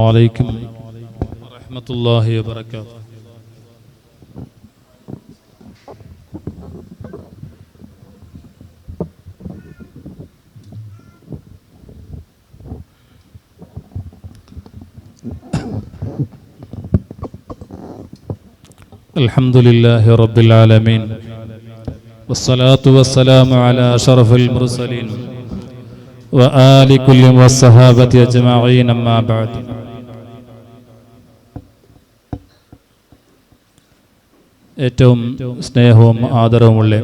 عليكم ورحمة الله وبركاته. الحمد لله رب العالمين والصلاة والسلام على أشرف المرسلين وآل كل والصحابة أجمعين أما بعد. ഏറ്റവും സ്നേഹവും ആദരവുമുള്ള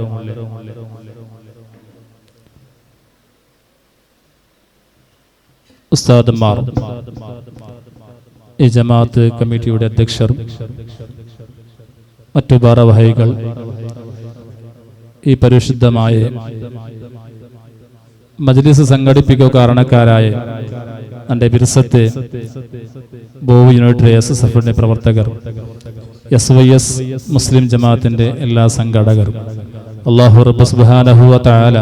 ഉസ്താദന്മാർ, ഈ ജമാഅത്ത് കമ്മിറ്റിയുടെ അധ്യക്ഷർ, മറ്റു ഭാരവാഹികൾ, ഈ പരിശുദ്ധമായ മജ്ലിസ് സംഘടിപ്പിക്കുക കാരണക്കാരായ എൻ്റെ ബിർസത്തെ ബോവ് യൂണിറ്ററി SSFന്റെ പ്രവർത്തകർ, SYS മുസ്ലിം ജമാഅത്തിന്റെ എല്ലാ സംഘാടകരും, അല്ലാഹു റബ്ബ് സുബ്ഹാനഹു വ തആല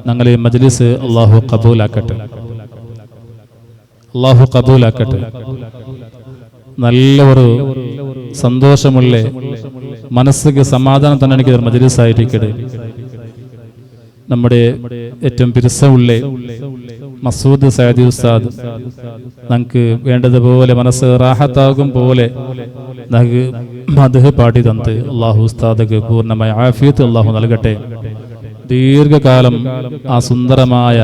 ഞങ്ങളെ മജ്ലിസ് അല്ലാഹു ഖബൂലാക്കട്ടെ. അല്ലാഹു ഖബൂലാക്കട്ടെ. നല്ല ഒരു സന്തോഷമുള്ള മനസ്സിക്ക് സമാധാനം തന്നെ എനിക്ക് മജ്ലിസ് ആയിരിക്കട്ടെ. നമ്മുടെ ഏറ്റവും പിരിസമുള്ള മസൂദ് സയദി ഉസ്താദ് നമുക്ക് വേണ്ടതുപോലെ മനസ്സ് റാഹത്താകും പോലെ നമുക്ക് മദ്ഹ് പാടി തന്ന് അല്ലാഹു ഉസ്താദക്ക് പൂർണ്ണമായ ആഫിയത്ത് അല്ലാഹു നൽകട്ടെ. ദീർഘകാലം ആ സുന്ദരമായ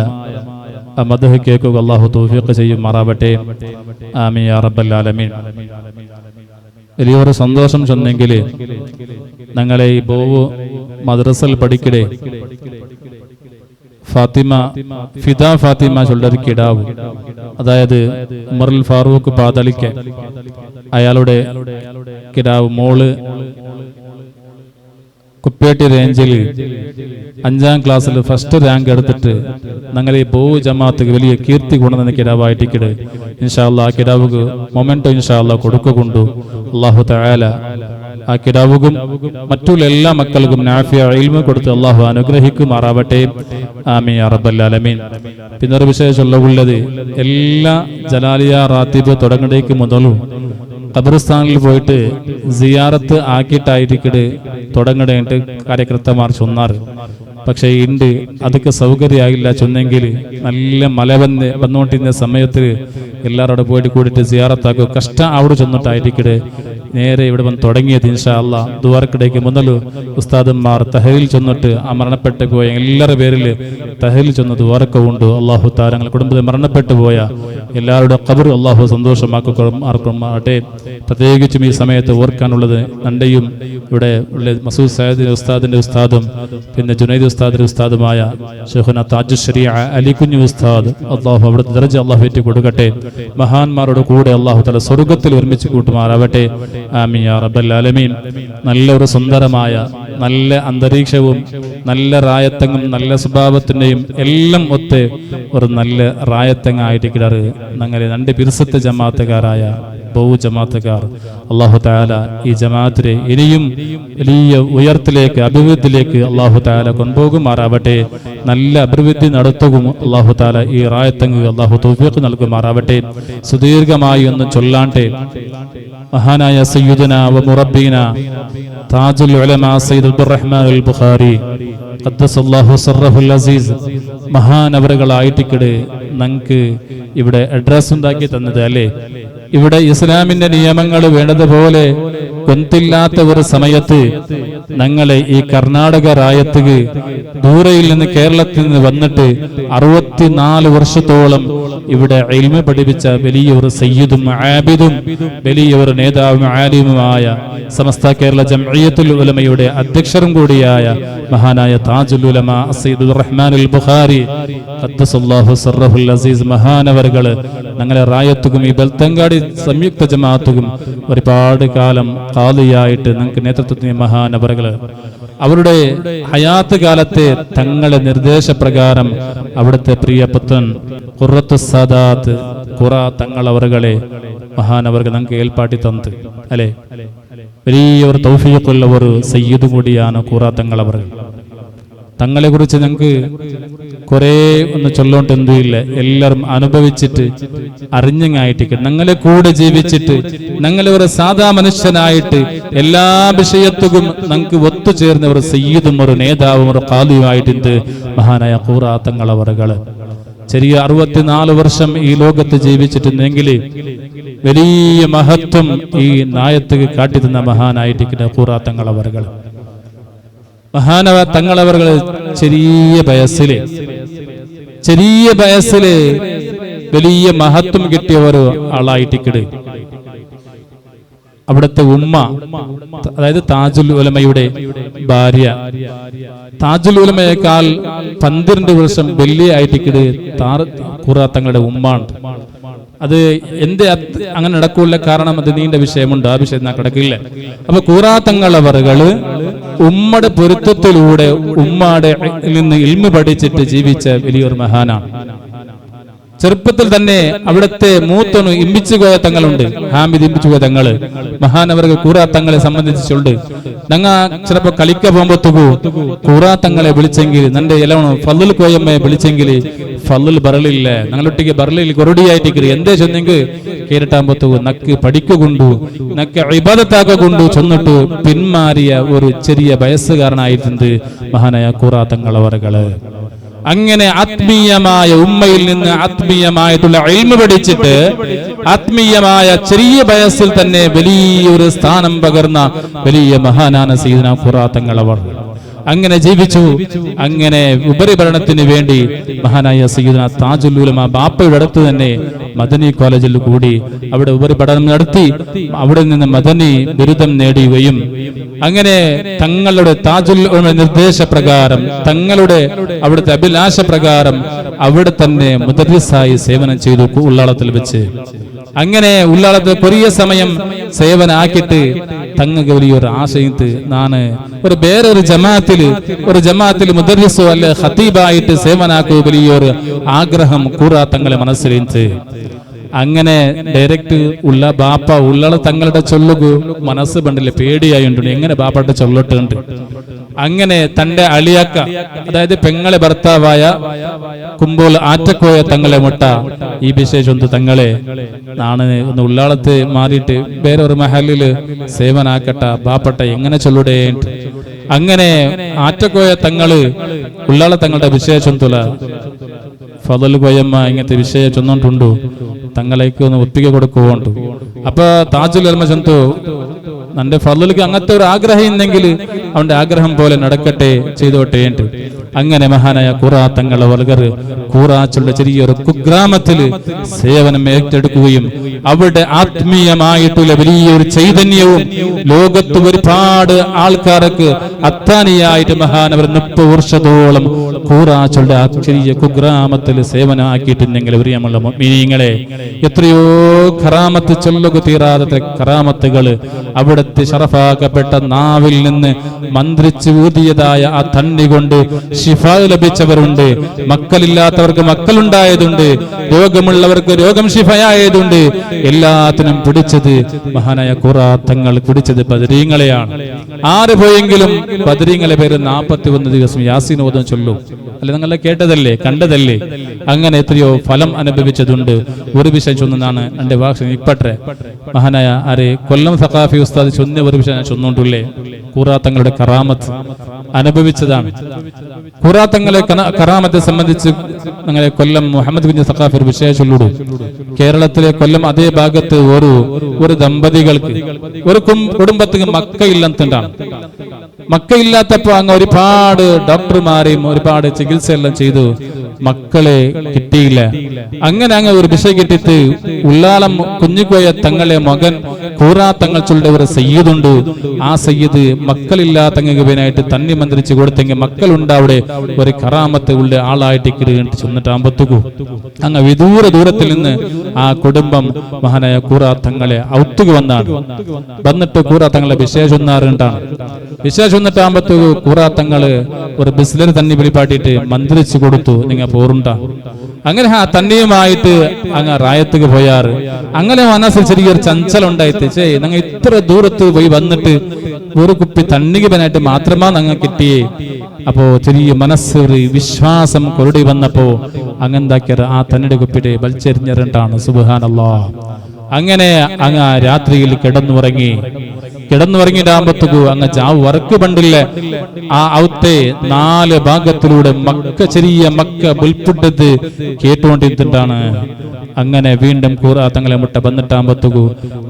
മദ്ഹ് കേൾക്കുക അല്ലാഹു തൗഫീഖ് ചെയ്യുമാറാവട്ടെ. ആമീൻ യാ റബ്ബൽ ആലമീൻ. വലിയൊരു സന്തോഷം ചെന്നെങ്കിൽ ഞങ്ങളെ ഈ ബോവ് മദ്രസയിൽ പഠിക്കടേ ഫാത്തിമ ഫിദ ഫാത്തിമ ചൊല്ലൊരു കിടാവ്, അതായത് ഉമറുൽ ഫാറൂഖ് പാതളിക്ക, അയാളുടെ കിടാവ് മോള് കുപ്പേട്ടി റേഞ്ചിൽ 5ാം ക്ലാസ്സിൽ ഫസ്റ്റ് റാങ്ക് എടുത്തിട്ട് ഞങ്ങൾ ഈ ബോവ് ജമാഅത്ത് വലിയ കീർത്തി കൊണ്ടുവന്ന കിടാവായിട്ടിക്കട്. ഇൻഷാ അല്ലാഹ് ആ കിടാവുക്ക് മൊമെന്റോ ഇൻഷാ അല്ലാഹ് കൊടുക്കുകൊണ്ടു അല്ലാഹു തആല ആ കിടാവുക്കും മറ്റുള്ള എല്ലാ മക്കൾക്കും നാഫിയ ഇൽമ കൊടുത്ത് അല്ലാഹു അനുഗ്രഹിക്കുമാറാവട്ടെ. ആമീൻ യാ റബ്ബൽ ആലമീൻ. പിന്നൊരു വിശേഷമുള്ളത്, എല്ലാ ജലാലിയ റാത്തിബ് തുടങ്ങടേക്ക് മുതലും ഖബർസ്ഥാനിൽ പോയിട്ട് സിയാറത്ത് ആക്കിയിട്ടായിരിക്കട് തുടങ്ങടേട്ട് കാര്യകർത്തമാർ ചൊന്നാറ്. പക്ഷെ ഉണ്ട് അതൊക്കെ സൗകര്യമായില്ല. ചൊന്നെങ്കിൽ നല്ല മല വന്നുകൊണ്ടിരുന്ന സമയത്ത് എല്ലാവരോടും പോയിട്ട് കൂടിയിട്ട് സിയാറത്താക്കുക കഷ്ടം അവിടെ ചെന്നിട്ടായിരിക്കട് നേരെ ഇവിടെ വന്ന് തുടങ്ങിയത്. ഇൻഷാ അല്ലാഹ് ദുആർക്കിടയ്ക്ക് മുതൽ ഉസ്താദന്മാർ തഹലീൽ ചെന്നിട്ട് ആ മരണപ്പെട്ടു പോയ എല്ലാവരുടെ പേരിൽ തഹലീൽ ചെന്ന് ദുആർക്ക ഉണ്ട്. അല്ലാഹു തആല ഞങ്ങളുടെ കുടുംബത്തിൽ മരണപ്പെട്ടു പോയ എല്ലാവരുടെ ഖബർ അല്ലാഹു സന്തോഷമാക്കട്ടെ. പ്രത്യേകിച്ചും ഈ സമയത്ത് ഓർക്കാനുള്ളത്, നന്റെയും ഇവിടെ ഉള്ള മസൂദ് സയ്യിദ് ഉസ്താദിന്റെ ഉസ്താദും പിന്നെ ജുനൈദ് ഉസ്താദിന്റെ ഉസ്താദുമായ ശൈഖുന താജു ശരീഅ അലി കുഞ്ഞു ഉസ്താദ്, അല്ലാഹു അവിടുത്തെ ദർജ അല്ലാഹു ഏറ്റി കൊടുക്കട്ടെ. മഹാന്മാരുടെ കൂടെ അല്ലാഹു തആല സ്വർഗ്ഗത്തിൽ ഒരുമിച്ച് കൂട്ടുമാറാവട്ടെ. ആമീൻ യാ റബ്ബൽ ആലമീൻ. നല്ലൊരു സുന്ദരമായ നല്ല അന്തരീക്ഷവും നല്ല റായത്തങ്ങും നല്ല സ്വഭാവത്തിന്റെയും എല്ലാം ഒത്ത് ഒരു നല്ല റായത്തങ്ങായിട്ട് കിടറ് ഞങ്ങളെ രണ്ട് പിർസത്തെ ജമാഅത്തുകാരായ ബഹു ജമാഅത്തുകാർ അല്ലാഹു തആല ഈ ജമാഅത്തിനെ ഇനിയും വലിയ ഉയർത്തിലേക്ക് അഭിവൃദ്ധിയിലേക്ക് അല്ലാഹു തആല കൊണ്ടുപോകുമാറാവട്ടെ. നല്ല അഭിവൃദ്ധി നടത്തുകയും അല്ലാഹു തആല ഈ റായത്തങ്ങ് അല്ലാഹു തൗഫീഖ് നൽകുമാറാവട്ടെ. സുദീർഘമായി ഒന്നും ചൊല്ലാട്ടെ. മഹാനായ സയ്യിദുനാ വ മുറബ്ബീന താജുൽ ഉലമാ സയ്യിദ് അബ്ദുറഹ്മാൻ അൽ ബുഖാരി ഖദ്ദസല്ലാഹു സർറഹുൽ അസീസ് മഹാനവറുകളായിട്ടിക്കട് ഞങ്ങൾക്ക് ഇവിടെ അഡ്രസ് ഉണ്ടാക്കി തന്നത് അല്ലേ. ഇവിടെ ഇസ്ലാമിന്റെ നിയമങ്ങൾ വേണ്ടതുപോലെ കൊന്തില്ലാത്ത ഒരു സമയത്ത് ഞങ്ങളെ ഈ കർണാടക റായത്തുക്ക് ദൂരയിൽ നിന്ന് കേരളത്തിൽ നിന്ന് വന്നിട്ട് 64 വർഷത്തോളം ഇവിടെ ഇൽമ പഠിപ്പിച്ച വലിയൊരു സയ്യിദും ആബിദും വലിയൊരു നേതാവും ആലിമുമായ സമസ്ത കേരള ജംഇയ്യത്തുൽ ഉലമയുടെ അധ്യക്ഷരും കൂടിയായ മഹാനായ താജുൽ ഉലമാ സയ്യിദ് അബ്ദുറഹ്മാൻ അൽ ബുഖാരി ഖദ്ദസല്ലാഹു സർറഹുൽ അസീസ് മഹാനവറുകൾ ഞങ്ങളെ റായത്തുക്കും ഈ ബൽത്തങ്കാടി സംയുക്ത ജമാഅത്തുക്കും ഒരുപാട് കാലം ഖാദിയായിട്ട് ഞങ്ങൾക്ക് നേതൃത്വത്തിന് മഹാനവറുകൾ അവരുടെ ഹയാത്ത് കാലത്തെ തങ്ങളുടെ നിർദ്ദേശപ്രകാരം അവിടുത്തെ പ്രിയപുത്രൻ ഖുറത്തു സാദാത്ത് ഖുറ തങ്ങളവറുകളെ മഹാനവറുകൾ ഞങ്ങൾക്ക് ഏൽപ്പാട്ടി തന്നത് അല്ലെ. വലിയൊരു തൗഫീഖുള്ള ഒരു സയ്യിദ് കൂടിയാണ് ഖുറ തങ്ങളവറുകൾ. തങ്ങളെ കുറിച്ച് ഞങ്ങൾക്ക് കുറെ ഒന്ന് ചൊല്ലോണ്ട് എന്തുമില്ല. എല്ലാവരും അനുഭവിച്ചിട്ട് അറിഞ്ഞങ്ങായിട്ട് ഞങ്ങളെ കൂടെ ജീവിച്ചിട്ട് ഞങ്ങളെ ഒരു സാധാ മനുഷ്യനായിട്ട് എല്ലാ വിഷയത്തും ഞങ്ങൾക്ക് ഒത്തുചേർന്ന ഒരു സയ്യിദും ഒരു നേതാവും ഒരു ഖാദിയുമായിട്ടുണ്ട് മഹാനായ ഖൂറാ തങ്ങളവറുകള്. ചെറിയ 64 വർഷം ഈ ലോകത്ത് ജീവിച്ചിട്ടുണ്ടെങ്കിൽ വലിയ മഹത്വം ഈ നായത്ത് കാട്ടിത്തന്ന മഹാനായിട്ടിരിക്കുന്ന ഖൂറാ തങ്ങളവറുകൾ. മഹാനവ തങ്ങളവറുകൾ ചെറിയ വയസ്സില് വലിയ മഹത്വം കിട്ടിയ ഒരു ആളായിട്ടിക്കട്. അവിടുത്തെ ഉമ്മ, അതായത് താജുൽ ഉലമയുടെ ഭാര്യ, താജുൽ ഉലമയേക്കാൾ 12 വർഷം വലിയ ആയിട്ടിക്കട് ഖൂറാ തങ്ങളുടെ ഉമ്മാണ്. അത് എന്റെ അങ്ങനെ നടക്കൂല, കാരണം അത് നീണ്ട വിഷയമുണ്ട്, ആ വിഷയം ഞാൻ കിടക്കില്ല. അപ്പൊ ഖൂറാ തങ്ങളവറുകള് ഉമ്മയുടെ പൊരുത്തത്തിലൂടെ ഉമ്മയുടെ നിന്ന് ഇൽമു പഠിച്ചിട്ട് ജീവിച്ച വലിയൊരു മഹാനാണ്. ചെറുപ്പത്തിൽ തന്നെ അവിടുത്തെ മൂത്തനു ഇമ്പിച്ചുകോയ തങ്ങളുണ്ട്, ഹാമിദ് ഇമ്പിച്ചുകോയ തങ്ങള്. മഹാനവർക്ക് ഖൂറാ തങ്ങളെ സംബന്ധിച്ചുണ്ട്. ഞങ്ങ ചിലപ്പോ കളിക്ക പോകുമ്പോത്തുകു ഖൂറാ തങ്ങളെ വിളിച്ചെങ്കിൽ, നന്റെ ഇലവണു ഫല്ലുൽ കോയമ്മയെ വിളിച്ചെങ്കിൽ ഫല്ലുൽ ബറലില്ല, ഞങ്ങളൊട്ടിക്ക് ബറലിൽ കൊറടിയായിട്ടിക്കറി എന്തേ ചൊന്നെങ്കിൽ കേരട്ടാകുമ്പോത്തുകു നക്ക് പഠിക്കുകൊണ്ടു നക്ക് ഇബാദത്താക്കൊണ്ടു ചൊന്നിട്ടു പിന്മാറിയ ഒരു ചെറിയ വയസ്സുകാരനായിട്ടുണ്ട് മഹാനായ ഖൂറാ തങ്ങളവറുകള്. അങ്ങനെ ആത്മീയമായ ഉമ്മയിൽ നിന്ന് ആത്മീയമായിട്ടുള്ള ഇൽമു പഠിച്ചിട്ട് ആത്മീയമായ ചെറിയ വയസ്സിൽ തന്നെ വലിയൊരു സ്ഥാനം പകർന്ന വലിയ മഹാനാണ് സയ്യിദുനാ ഖൂറാ തങ്ങളവർ. അങ്ങനെ ജീവിച്ചു. അങ്ങനെ ഉപരിപഠനത്തിന് വേണ്ടി മഹാനായ സയ്യിദുനാ താജുൽ ഉലമ ബാപ്പയുടെ അടുത്ത് തന്നെ മദനി കോളേജിൽ കൂടി അവിടെ ഉപരിപഠനം നടത്തി അവിടെ നിന്ന് മദനി ബിരുദം നേടുകയും അങ്ങനെ തങ്ങളുടെ താജുൽ ഉലമ നിർദ്ദേശപ്രകാരം തങ്ങളുടെ അവിടുത്തെ അഭിലാഷ പ്രകാരം അവിടെ തന്നെ മുദർരിസായി സേവനം ചെയ്തു ഉള്ളാളത്തിൽ വെച്ച്. അങ്ങനെ ഉള്ളാളത്തിൽ കുറേ സമയം സേവനാക്കിയിട്ട് തങ്ങൾക്ക് വലിയൊരു ആശയത്ത് നാണ് ഒരു വേറൊരു ജമാഅത്തിൽ മുദർരിസോ അല്ലെ ഖതീബായിട്ട് സേവനാക്കുക വലിയൊരു ആഗ്രഹം ഖൂറാ തങ്ങളെ മനസ്സിലിട്ട്. അങ്ങനെ ഡയറക്റ്റ് ഉള്ള ബാപ്പ ഉള്ള തങ്ങളുടെ ചൊല്ലുകു മനസ്സ് പണ്ടില്ല പേടിയായുണ്ട്, എങ്ങനെ ബാപ്പയുടെ ചൊല്ലിട്ടുണ്ട്. അങ്ങനെ തന്റെ അളിയാക്ക, അതായത് പെങ്ങളെ ഭർത്താവായ കുമ്പോൾ ആറ്റക്കോയ തങ്ങളെ മുട്ട ഈ വിശേഷം തങ്ങളെ നാണ് ഒന്ന് ഉള്ളാളത്ത് മാറിയിട്ട് വേറൊരു മഹലില് സേവനാക്കട്ട ബാപ്പട്ട എങ്ങനെ ചൊല്ലുടേ. അങ്ങനെ ആറ്റക്കോയ തങ്ങള് ഉള്ളാള തങ്ങളുടെ വിശേഷം തുല ഫദൽ കോയമ്മ ഇങ്ങനത്തെ വിഷയം ചൊന്നോണ്ടുണ്ടു തങ്ങളേക്ക് ഒന്ന് ഒപ്പിക കൊടുക്കുകൊണ്ട്. അപ്പൊ താജുൽ ഉലമ ചന്തു നന്റെ ഫദലുക്ക് അങ്ങനത്തെ ഒരു ആഗ്രഹം ഉണ്ടെങ്കിൽ അവന്റെ ആഗ്രഹം പോലെ നടക്കട്ടെ, ചെയ്തോട്ടെ. അങ്ങനെ മഹാനായ ഖൂറാ തങ്ങളവറുകൾ ഖൂറാച്ചുള്ള ചെറിയൊരു കുഗ്രാമത്തില് സേവനം ഏറ്റെടുക്കുകയും അവിടെ ആത്മീയമായിട്ടുള്ള വലിയൊരു ചൈതന്യവും ലോകത്ത് ഒരുപാട് ആൾക്കാർക്ക് അത്താനിയായിട്ട് മഹാനവർ 30 വർഷത്തോളം ഖൂറാച്ചുള്ള ആ ചെറിയ കുഗ്രാമത്തിൽ സേവനമാക്കിയിട്ടുണ്ടെങ്കിൽ പ്രിയമുള്ള മുഅ്മിനീങ്ങളെ, എത്രയോ കറാമത്ത് ചൊല്ലുക തീരാതെ കറാമത്തുകള് അവിടുത്തെ ശറഫാക്കപ്പെട്ട നാവിൽ നിന്ന് മന്ത്രിച്ച് ഊതിയതായ ആ തണ്ണി കൊണ്ട് ശിഫ ലഭിച്ചവരുണ്ട്. മക്കളില്ലാത്തവർക്ക് മക്കളുണ്ടായതുണ്ട്, രോഗമുള്ളവർക്ക് രോഗം ശിഫയായതുണ്ട്. എല്ലാത്തിനും പിടിച്ചത് മഹാനായ ഖൂറാ തങ്ങൾ പിടിച്ചത് ബദരീങ്ങളെയാണ്. ആര് പോയെങ്കിലും ബദരീങ്ങളെ പേര് 41 ദിവസം യാസീൻ ഓതും ചൊല്ലും. അല്ലെ, നിങ്ങളെ കേട്ടതല്ലേ, കണ്ടതല്ലേ? അങ്ങനെ എത്രയോ ഫലം അനുഭവിച്ചതുണ്ട്. ഒരു വിഷയം ചൊന്നാണ് എന്റെ വാക്ക് ഇപ്പട്ടെ മഹാനായ ആരെ കൊല്ലം സഖാഫി ഉസ്താദ് ചൊന്ന ഒരു വിഷയം ഞാൻ ചൊന്നോണ്ടല്ലേ. ഖൂറാ തങ്ങളുടെ കറാമത്ത് അനുഭവിച്ചതാണ്. ഖൂറാ തങ്ങളെ കറാമത്തെ സംബന്ധിച്ച് ഞങ്ങളെ കൊല്ലം മുഹമ്മദ് കുഞ്ഞ് സഖാഫി ഒരു വിഷയം ചൊല്ലുടു. കേരളത്തിലെ കൊല്ലം അതേ ഭാഗത്ത് ഒരു ദമ്പതികൾക്ക് ഒരു കുടുംബത്തിന് മക്കയില്ലെന്നുണ്ടാണ്. മക്കയില്ലാത്തപ്പോ അങ്ങ് ഒരുപാട് ഡോക്ടർമാരെയും ഒരുപാട് ചികിത്സയെല്ലാം ചെയ്തു, മക്കളെ കിട്ടിയില്ല. അങ്ങനെ അങ്ങ് ഒരു വിഷയം കിട്ടിയിട്ട് ഉള്ളാളം കുഞ്ഞുകോയ തങ്ങളെ മകൻ ഖൂറാ തങ്ങൾ ചൊല്ലുടെ ഒരു സയ്യിദുണ്ട്. ആ സയ്യിദ് മക്കളില്ലാത്തങ്ങനായിട്ട് തന്നെ മന്ത്രിച്ച് കൊടുത്തെങ്കിൽ മക്കളുണ്ട്. അവിടെ ഒരു കറാമത്ത് ഉള്ള ആളായിട്ട് ചെന്നിട്ടാകുമ്പോത്തുകു അങ്ങ് വിദൂര ദൂരത്തിൽ നിന്ന് ആ കുടുംബം മഹാനായ ഖൂറാ തങ്ങളെ ഔത്തുക വന്നിട്ട് ഖൂറാ തങ്ങളെ വിശേഷൊന്നാറുണ്ടാണ്. വിശേഷം എന്നിട്ടാകുമ്പോത്തുകു ഖൂറാ തങ്ങള് ഒരു ബിസ്ലറി തന്നി വെളിപ്പാട്ടിട്ട് മന്ത്രിച്ചു കൊടുത്തു, നിങ്ങൾ പോറുണ്ട. അങ്ങനെ ആ തന്നെയുമായിട്ട് അങ്ങ് റായത്തുക്ക് പോയാറ്. അങ്ങനെ മനസ്സിൽ ചെറിയൊരു ചഞ്ചലം ഉണ്ടായിട്ട്, ഞങ്ങൾ ഇത്ര ദൂരത്ത് പോയി വന്നിട്ട് ഒരു കുപ്പി തണ്ണികനായിട്ട് മാത്രമാ ഞങ്ങൾ കിട്ടിയേ, അപ്പോ ചെറിയ മനസ്സൊരു വിശ്വാസം കൊരടി വന്നപ്പോ അങ്ങെന്താക്കിയത് ആ തന്നിടെ കുപ്പിടെ വലിച്ചെറിഞ്ഞിട്ടാണ്. സുബ്ഹാനല്ലാഹ്. അങ്ങനെ അങ്ങ് രാത്രിയിൽ കിടന്നുറങ്ങിയിട്ടാകുമ്പത്തേക്കു അങ്ങ് ചാവ് വർക്ക് പണ്ടില്ല ആ ഔത്തെ 4 ഭാഗത്തിലൂടെ ചെറിയ മക്ക ബുൽപുട്ടത് കേട്ടുകൊണ്ടിരുന്നിട്ടാണ്. അങ്ങനെ വീണ്ടും തങ്ങളെ മുട്ട വന്നിട്ടാകുമ്പത്തേക്കു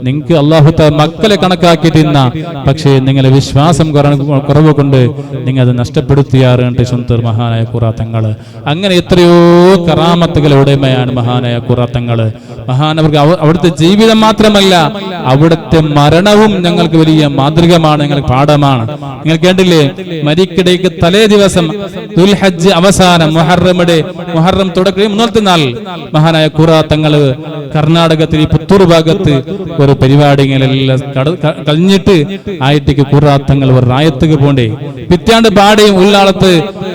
നിങ്ങൾക്ക് അല്ലാഹു തആല മക്കളെ കണക്കാക്കിയിട്ടിരുന്ന, പക്ഷേ നിങ്ങളെ വിശ്വാസം കുറവ് കൊണ്ട് നിങ്ങൾ അത് നഷ്ടപ്പെടുത്തിയാറുണ്ട് സുന്ദർ മഹാനായ തങ്ങള്. അങ്ങനെ എത്രയോ കറാമത്തുകളുടെ ഉടമയാണ് മഹാനായ തങ്ങള്. മഹാനവർക്ക് അവിടുത്തെ ജീവിതം മാത്രമല്ല അവിടുത്തെ മരണവും ഞങ്ങൾക്ക് വലിയ മാതൃകമാണ്, ഞങ്ങൾക്ക് പാഠമാണ്. നിങ്ങൾ കേട്ടില്ലേ, മരിക്കിടയ്ക്ക് തലേ ദിവസം ദുൽഹജ്ജ് അവസാനം മുഹറം തുടക്കം 3 നാൾ മഹാനായ തങ്ങള് കർണാടകത്തിൽ പുത്തൂർ ഭാഗത്ത് ഒരു പരിപാടി ഇങ്ങനെല്ലാം കഴിഞ്ഞിട്ട് ആയിട്ടേക്ക് തങ്ങൾ ഒരു റായത്തേക്ക് പോണ്ടേ. പിറ്റാണ്ട് പാടയും ഉള്ളാളത്ത്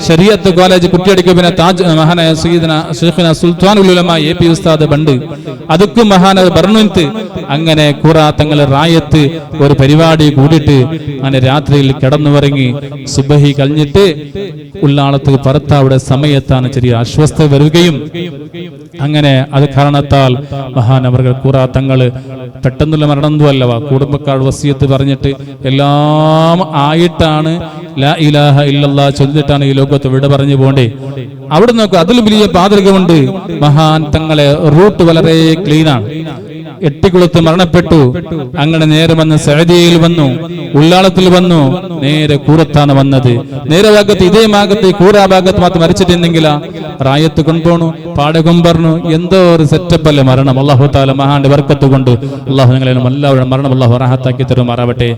ശരീഅത്ത് കോളേജ് കുട്ടിയടിക്ക് പിന്നെ താജ് മഹാനായ ശൈഖുനാ സുൽത്താനുൽ ഉലമ AP ഉസ്താദ് ബണ്ട് അതൊക്കെ മഹാനവർ പറഞ്ഞിട്ട് അങ്ങനെ തങ്ങൾ റായത്ത് ഒരു പരിപാടി കൂടിയിട്ട് അങ്ങനെ രാത്രിയിൽ കിടന്നുറങ്ങി സുബഹി കഴിഞ്ഞിട്ട് ഉള്ളാളത്ത് പുറത്തവിടെ സമയത്താണ് ചെറിയ അസ്വസ്ഥ വരികയും അങ്ങനെ അത് കാരണത്താൽ മഹാനവറുകൾ തങ്ങള് പെട്ടെന്നുള്ള മരണമൊന്നുമല്ല, കുടുംബക്കാർ വസിയത്ത് പറഞ്ഞിട്ട് എല്ലാം ആയിട്ടാണ് ലാ ഇലാഹ ഇല്ലല്ലാഹ് ചൊല്ലിട്ടാണ് ഈ ലോകത്ത് വിട പറഞ്ഞു പോണ്ടേ. അവിടെ നോക്കുക, അതിൽ വലിയ മാതൃകമുണ്ട്. മഹാൻ തങ്ങളെ റൂട്ട് വളരെ ക്ലീനാണ്. എട്ടിക്കുളത്ത് മരണപ്പെട്ടു, അങ്ങനെ നേരെ വന്ന് സഅദിയയിൽ വന്നു, ഉള്ളാളത്തിൽ വന്നു, നേരെ കൂറത്താണ് വന്നത്. നേരെ ഭാഗത്ത് ഇതേ ഭാഗത്ത് ഭാഗത്ത് മാത്രം മരിച്ചിട്ടുണ്ടെങ്കിൽ റായത്ത് കൊണ്ടുപോണു, പാടകം പറഞ്ഞു, എന്തോ ഒരു സെറ്റപ്പ് അല്ലേ മരണം. അല്ലാഹു തആല മഹാന്റെ ബർക്കത്ത് കൊണ്ട് അല്ലാഹു നിങ്ങളെ എല്ലാവരും മരണം അല്ലാഹു റഹത്താക്കി തരുമാറാവട്ടെ.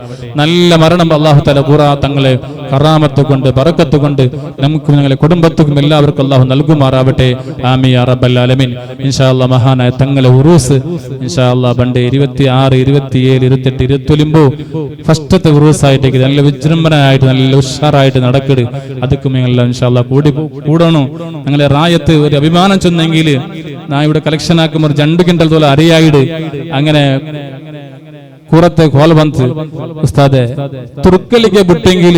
നല്ല മരണം അല്ലാഹു തആല തങ്ങളെ കറാമത്ത് കൊണ്ട് ബർക്കത്ത് കൊണ്ട് നമുക്കും നിങ്ങളെ കുടുംബത്തിനും എല്ലാവർക്കും അല്ലാഹു നൽകുമാറാവട്ടെ. ആമീൻ യാ റബ്ബൽ ആലമീൻ. ഇൻഷാ അല്ലാഹ് മഹാനായ തങ്ങളെ ഉറൂസ് ഇൻഷാ അല്ലാഹ് ബണ്ട് 26, 27, 28, 29 ഫസ്റ്റത്തെ ഉറൂസായിട്ടേക്ക് നല്ല വിജൃംഭണമായിട്ട് നല്ല ഉഷാറായിട്ട് നടക്കട്. അതൊക്കെ നിങ്ങളെല്ലാം ഇൻഷാ അല്ലാഹ് കൂടണം. ഞങ്ങളെ റായത്ത് ഒരു അഭിമാനം ചെന്നെങ്കിൽ ഞാൻ ഇവിടെ കളക്ഷൻ ആക്കുമ്പോൾ 2 കിൻഡൽ തോല അറിയായിട് അങ്ങനെ കൂറത്തെ കോൽ വന്ന് ഉസ്താദെ തുർക്കലിക്ക് വിട്ടെങ്കിൽ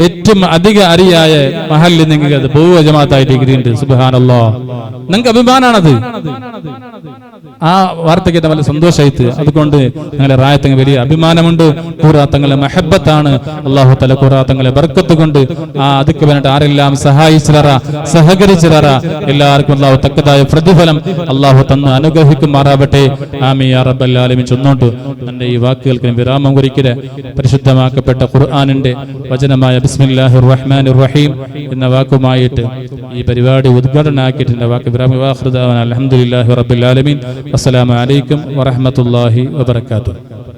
ഏറ്റവും അധിക അറിയായ മഹല്ല് നിങ്ങൾക്ക് അത് ബഹു ജമാഅത്തായിട്ട് ഇരിക്കുന്നുണ്ട്. സുബ്ഹാനല്ലാഹ്, നിങ്ങൾക്ക് അഭിമാനാണത്. ആ വാർത്തയ്ക്ക് നല്ല സന്തോഷമായിട്ട് അതുകൊണ്ട് ഞങ്ങളെ റായത്തങ്ങൾ വലിയ അഭിമാനമുണ്ട്. തങ്ങളെ മഹബത്താണ്. അല്ലാഹു തആല തങ്ങളെ ബർക്കത്ത് കൊണ്ട് അതൊക്കെ വേണ്ടിട്ട് ആരെല്ലാം സഹകരിച്ചിറ എല്ലാവർക്കും അല്ലാഹു തക്കതായ പ്രതിഫലം അല്ലാഹു തന്ന് അനുഗ്രഹിക്കുമാറാവട്ടെ. ആമീൻ യാ റബ്ബൽ ആലമീൻ. ചൊന്നോണ്ട് എൻ്റെ ഈ വാക്കുകൾക്ക് വിരാമം കുറിക്കരെ പരിശുദ്ധമാക്കപ്പെട്ട ഖുർആനിന്റെ വചനമായ ബിസ്മില്ലാഹിർ റഹ്മാനിർ റഹീം എന്ന വാക്കുമായിട്ട് ഈ പരിപാടി ഉദ്ഘാടനമാക്കിയിട്ട് എൻ്റെ വാക്ക് വിരാമം. അൽഹംദുലില്ലാഹി റബ്ബിൽ ആലമീൻ. അസ്സലാമു അലൈക്കും വറഹ്മത്തുള്ളാഹി വബറകാതുഹു.